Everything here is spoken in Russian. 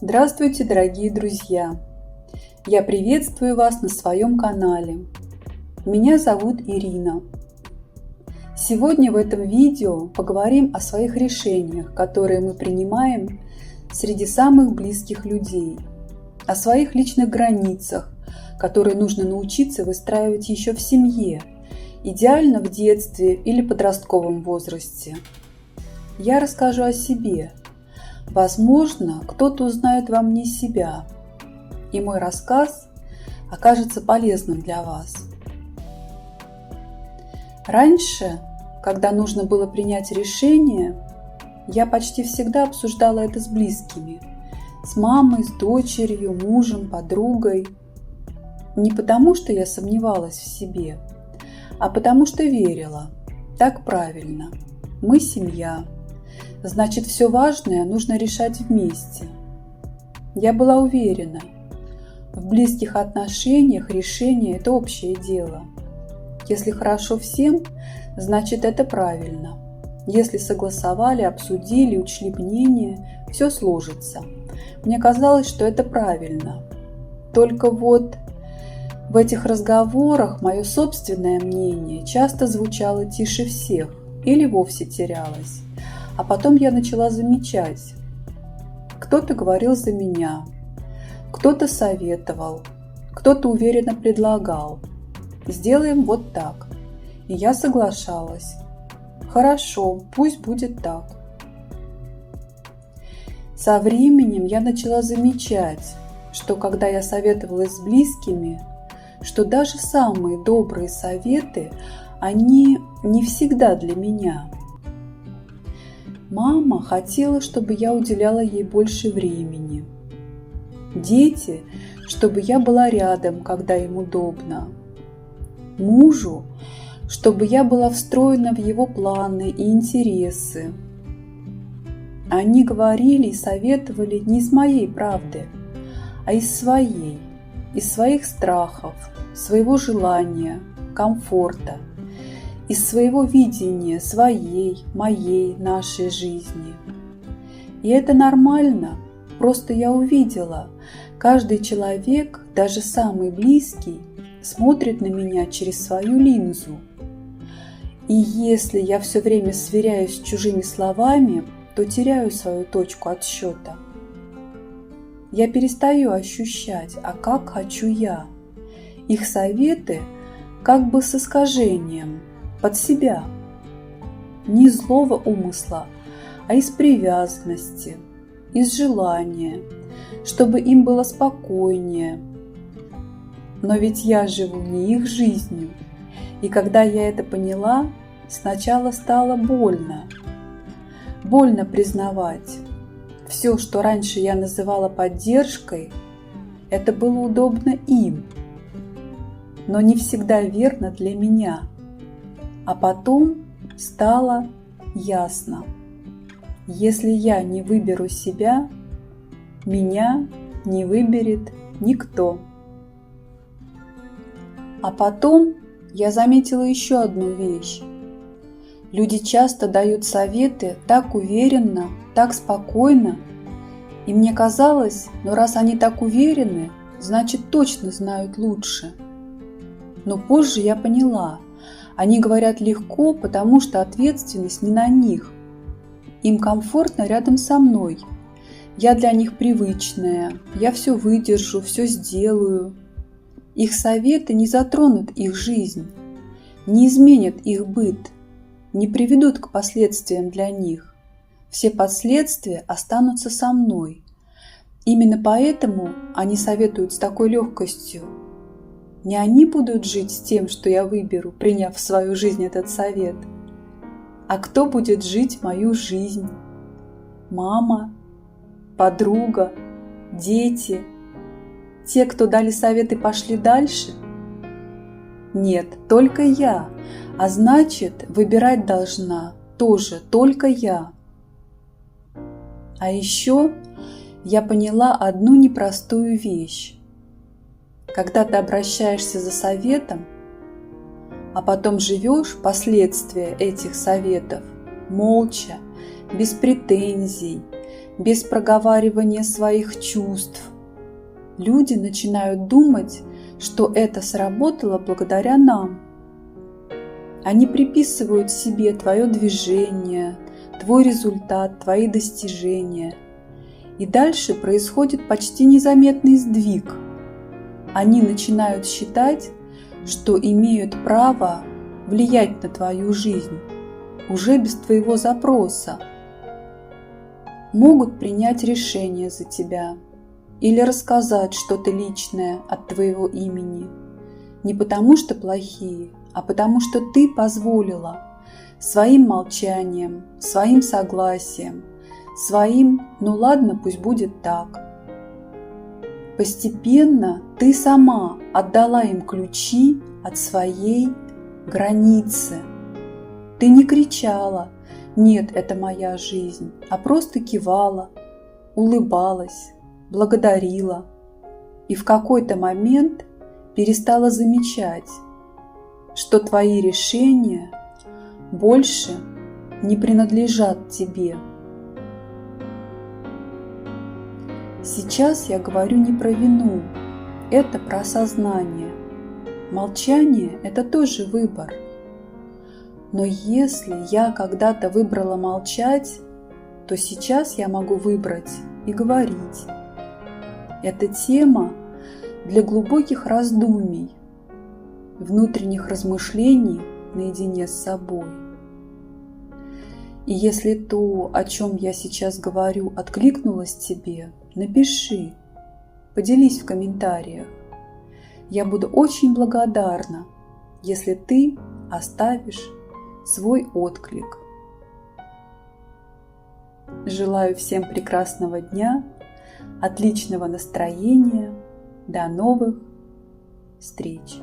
Здравствуйте, дорогие друзья! Я приветствую вас на своем канале. Меня зовут Ирина. Сегодня в этом видео поговорим о своих решениях, которые мы принимаем среди самых близких людей, о своих личных границах, которые нужно научиться выстраивать еще в семье, идеально в детстве или подростковом возрасте. Я расскажу о себе. Возможно, кто-то узнает во мне себя, и мой рассказ окажется полезным для вас. Раньше, когда нужно было принять решение, я почти всегда обсуждала это с близкими, с мамой, с дочерью, мужем, подругой. Не потому, что я сомневалась в себе, а потому что верила. Так правильно. Мы семья. Значит, все важное нужно решать вместе. Я была уверена, в близких отношениях решение – это общее дело. Если хорошо всем, значит, это правильно. Если согласовали, обсудили, учли мнение, все сложится. Мне казалось, что это правильно. Только вот в этих разговорах мое собственное мнение часто звучало тише всех или вовсе терялось. А потом я начала замечать. Кто-то говорил за меня, кто-то советовал, кто-то уверенно предлагал. Сделаем вот так. И я соглашалась. Хорошо, пусть будет так. Со временем я начала замечать, что когда я советовалась с близкими, что даже самые добрые советы, они не всегда для меня. Мама хотела, чтобы я уделяла ей больше времени. Дети, чтобы я была рядом, когда им удобно. Мужу, чтобы я была встроена в его планы и интересы. Они говорили и советовали не из моей правды, а из своих страхов, своего желания, комфорта, из своего видения своей, моей, нашей жизни. И это нормально, просто я увидела, каждый человек, даже самый близкий, смотрит на меня через свою линзу. И если я все время сверяюсь с чужими словами, то теряю свою точку отсчета. Я перестаю ощущать, а как хочу я. Их советы как бы с искажением, под себя. Не из злого умысла, а из привязанности, из желания, чтобы им было спокойнее. Но ведь я живу не их жизнью, и когда я это поняла, сначала стало больно. Больно признавать, все, что раньше я называла поддержкой, это было удобно им, но не всегда верно для меня. А потом стало ясно, если я не выберу себя, меня не выберет никто. А потом я заметила еще одну вещь. Люди часто дают советы так уверенно, так спокойно, и мне казалось, раз они так уверены, значит точно знают лучше. Но позже я поняла, они говорят легко, потому что ответственность не на них. Им комфортно рядом со мной. Я для них привычная, я все выдержу, все сделаю. Их советы не затронут их жизнь, не изменят их быт, не приведут к последствиям для них. Все последствия останутся со мной. Именно поэтому они советуют с такой легкостью. Не они будут жить с тем, что я выберу, приняв в свою жизнь этот совет, а кто будет жить мою жизнь? Мама, подруга, дети, те, кто дали совет и пошли дальше? Нет, только я, а значит, выбирать должна тоже только я. А еще я поняла одну непростую вещь. Когда ты обращаешься за советом, а потом живешь последствия этих советов молча, без претензий, без проговаривания своих чувств. Люди начинают думать, что это сработало благодаря нам. Они приписывают себе твое движение, твой результат, твои достижения. И дальше происходит почти незаметный сдвиг. Они начинают считать, что имеют право влиять на твою жизнь уже без твоего запроса. Могут принять решение за тебя или рассказать что-то личное от твоего имени. Не потому что плохие, а потому что ты позволила своим молчанием, своим согласием, своим «ну ладно, пусть будет так». Постепенно ты сама отдала им ключи от своей границы. Ты не кричала «нет, это моя жизнь», а просто кивала, улыбалась, благодарила и в какой-то момент перестала замечать, что твои решения больше не принадлежат тебе. Сейчас я говорю не про вину, это про осознание. Молчание – это тоже выбор. Но если я когда-то выбрала молчать, то сейчас я могу выбрать и говорить. Это тема для глубоких раздумий, внутренних размышлений наедине с собой. И если то, о чем я сейчас говорю, откликнулось тебе, напиши, поделись в комментариях. Я буду очень благодарна, если ты оставишь свой отклик. Желаю всем прекрасного дня, отличного настроения. До новых встреч!